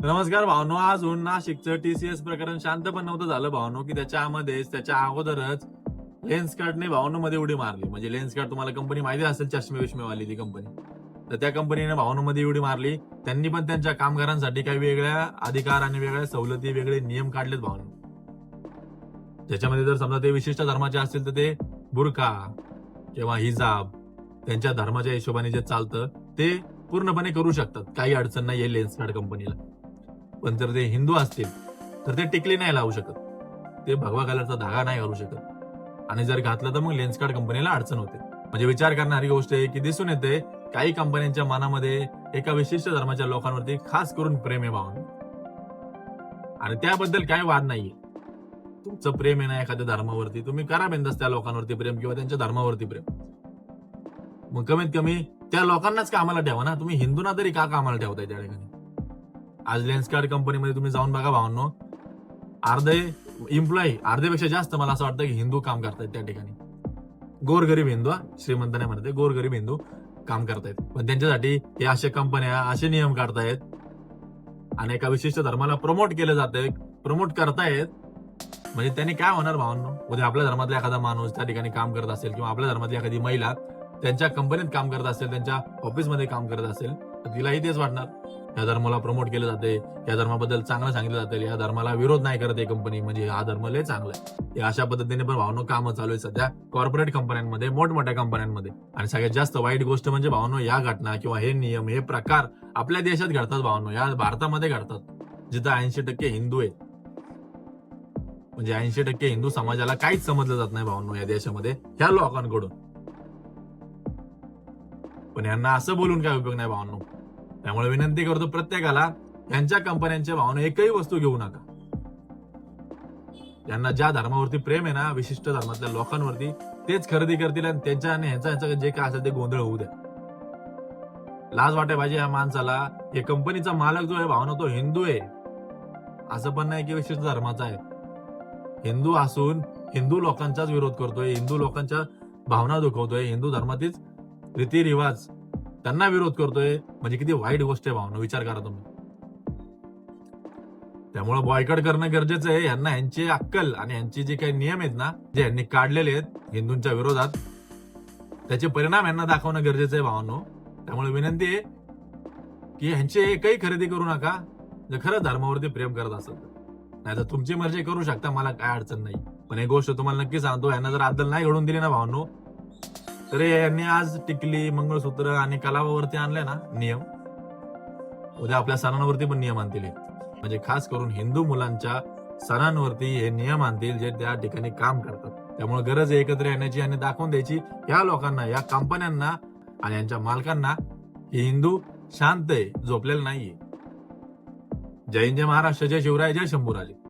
नमस्कार भावनो. आज नाशिकचं TCS प्रकरण शांत पण नव्हतं झालं भावनो, की त्याच्यामध्येच त्याच्या अगोदरच लेन्सकार्टने भावनोमध्ये उडी मारली. म्हणजे लेन्सकार्ट तुम्हाला कंपनी माहिती असेल, चष्मे-बिष्मेवाली ती कंपनी. तर त्या कंपनीने भावनोमध्ये उडी मारली. त्यांनी पण त्यांच्या कामगारांसाठी काही वेगळ्या अधिकार आणि वेगळ्या सवलती, वेगळे नियम काढलेत भावनो. त्याच्यामध्ये जर समजा ते विशिष्ट धर्माचे असतील तर ते बुरखा किंवा हिजाब त्यांच्या धर्माच्या हिशोबाने जे चालतं ते पूर्णपणे करू शकतात. काही अडचण नाहीये लेन्सकार्ट कंपनीला. पण जर ते हिंदू असतील तर ते टिकली नाही लावू शकत. ते भगवा कलरचा धागा नाही घालू शकत. आणि जर घातलं तर मग लेन्सकार्ट कंपनीला अडचण होते. म्हणजे विचार करणारी गोष्ट आहे की दिसून येते काही कंपन्यांच्या मनामध्ये एका विशिष्ट धर्माच्या लोकांवरती खास करून प्रेम आहे भावना. आणि त्याबद्दल काही वाद नाहीये. तुमचं प्रेम आहे ना एखाद्या धर्मावरती, तुम्ही करा बिंदास त्या लोकांवरती प्रेम किंवा त्यांच्या धर्मावरती प्रेम. मग कमीत कमी त्या लोकांनाच कामाला ठेवा ना. तुम्ही हिंदूंना तरी का कामाला ठेवताय त्या ठिकाणी? आज लेन्सकार्ट कंपनीमध्ये तुम्ही जाऊन बघा भावांनो, अर्धे एम्प्लॉई, अर्ध्यापेक्षा जास्त मला असं वाटतं की हिंदू काम करतायत त्या ठिकाणी. गोरगरीब हिंदू, श्रीमंत नाही म्हणते, गोरगरीब हिंदू काम करतायत. पण त्यांच्यासाठी हे अशा कंपन्या असे नियम काढतायत आणि एका विशिष्ट धर्माला प्रमोट केलं जातंय, प्रमोट करतायत. म्हणजे त्यांनी काय होणार भावांनो? उद्या आपल्या धर्मातला एखादा माणूस त्या ठिकाणी काम करत असेल किंवा आपल्या धर्मातली एखादी महिला त्यांच्या कंपनीत काम करत असेल, त्यांच्या ऑफिसमध्ये काम करत असेल, तर तिलाही तेच वाटणार. या धर्माला प्रमोट केलं जाते, या धर्माबद्दल चांगलं सांगितलं जातं, या धर्माला विरोध नाही करत आहे कंपनी, म्हणजे हा धर्म लय चांगला आहे. हे अशा पद्धतीने पण भावनो कामं चालू आहे सध्या कॉर्पोरेट कंपन्यांमध्ये, मोठमोठ्या कंपन्यांमध्ये. आणि सगळ्यात जास्त वाईट गोष्ट म्हणजे भावनो, या घटना किंवा हे नियम, हे प्रकार आपल्या देशात घडतात भावनो, या भारतामध्ये घडतात, जिथं 80% हिंदू आहेत. म्हणजे 80% हिंदू समाजाला काहीच समजलं जात नाही भावनो या देशामध्ये ह्या लोकांकडून. पण यांना असं बोलून काय उपयोग नाही भावनो. त्यामुळे विनंती करतो प्रत्येकाला, यांच्या कंपन्यांच्या भावना एकही वस्तू घेऊ नका. यांना ज्या धर्मावरती प्रेम आहे ना, विशिष्ट धर्मातल्या लोकांवरती, तेच खरेदी करतील आणि त्यांच्या आणि ह्याचं जे काय असेल ते गोंधळ होऊ द्या. लाज वाटाय पाहिजे या माणसाला. हे कंपनीचा मालक जो आहे भावना, तो हिंदू आहे. असं पण नाही की विशिष्ट धर्माचा आहे. हिंदू असून हिंदू लोकांचाच विरोध करतोय, हिंदू लोकांच्या भावना दुखवतोय, हिंदू धर्मातीच रीतिरिवाज त्यांना विरोध करतोय. म्हणजे किती वाईट गोष्ट आहे भावना, विचार करा तुम्ही. त्यामुळे बॉयकॉट करणं गरजेचं आहे. यांना यांची अक्कल आणि यांची जे काही नियम आहेत ना, जे यांनी काढलेले आहेत हिंदूंच्या विरोधात, त्याचे परिणाम यांना दाखवणं गरजेचं आहे भावांनो. त्यामुळे विनंती आहे की यांची एकही खरेदी करू नका जर खरंच धर्मावरती प्रेम करत असेल तर. नाही तर तुमची मर्जी करू शकता, मला काय अडचण नाही. पण एक गोष्ट तुम्हाला नक्की सांगतो, यांना जर अद्दल नाही घडून दिली ना भावांनो, तर यांनी आज टिकली, मंगळसूत्र आणि कलावावरती आणले ना नियम, उद्या आपल्या सणांवरती पण नियम आणतील. म्हणजे खास करून हिंदू मुलांच्या सणांवरती हे नियम आणतील जे त्या ठिकाणी काम करतात. त्यामुळे गरज आहे एकत्र येण्याची आणि दाखवून द्यायची या लोकांना, या कंपन्यांना आणि यांच्या मालकांना की हिंदू शांत आहे, झोपलेला नाहीये. जय हिंद, जय महाराष्ट्र, जय शिवराय, जय शंभूराजे.